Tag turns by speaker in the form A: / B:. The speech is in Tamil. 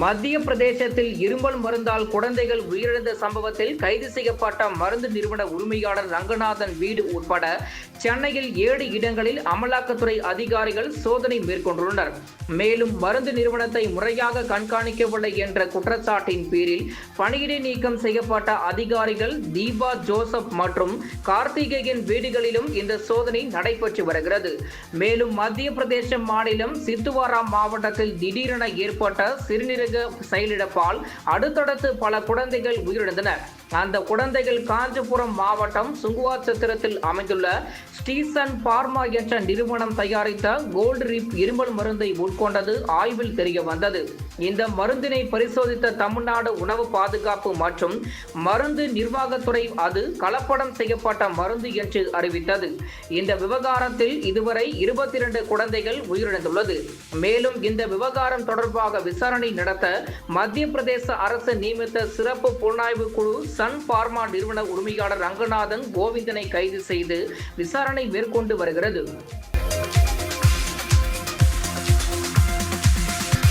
A: மத்திய பிரதேசத்தில் இருமல் மருந்தால் குழந்தைகள் உயிரிழந்த சம்பவத்தில் கைது செய்யப்பட்ட மருந்து நிறுவன உரிமையாளர் ரங்கநாதன் வீடு உட்பட சென்னையில் 7 இடங்களில் அமலாக்கத்துறை அதிகாரிகள் சோதனை மேற்கொண்டுள்ளனர். மேலும் மருந்து நிறுவனத்தை முறையாக கண்காணிக்கவில்லை என்ற குற்றச்சாட்டின் பேரில் பணியிடை நீக்கம் செய்யப்பட்ட அதிகாரிகள் தீபா ஜோசப் மற்றும் கார்த்திகேயன் வீடுகளிலும் இந்த சோதனை நடைபெற்று வருகிறது. மேலும் மத்திய பிரதேச மாநிலம் சித்துவாரா மாவட்டத்தில் திடீரென ஏற்பட்ட சிறுநீரக செயலிழப்பால் அடுத்தடுத்து பல குழந்தைகள் உயிரிழந்தனர். அந்த குழந்தைகள் காஞ்சிபுரம் மாவட்டம் சுங்குவாச்சத்திரத்தில் அமைந்துள்ள ஸ்டீசன் பார்மா என்ற நிறுவனம் தயாரித்த கோல்டு ரிப் இருமல் மருந்தை உட்கொண்டது ஆய்வில் தெரிய வந்தது. இந்த மருந்தினை பரிசோதித்த தமிழ்நாடு உணவு பாதுகாப்பு மற்றும் மருந்து நிர்வாகத்துறை அது கலப்படம் செய்யப்பட்ட மருந்து என்று அறிவித்தது. இந்த விவகாரத்தில் இதுவரை 22 குழந்தைகள் உயிரிழந்துள்ளது. மேலும் இந்த விவகாரம் தொடர்பாக விசாரணை நடத்த மத்திய பிரதேச அரசு நியமித்த சிறப்பு புலனாய்வு குழு சன் பார்மா நிறுவன உரிமையாளர் ரங்கநாதன் கோவிந்தனை கைது செய்து விசாரணை மேற்கொண்டு வருகிறது.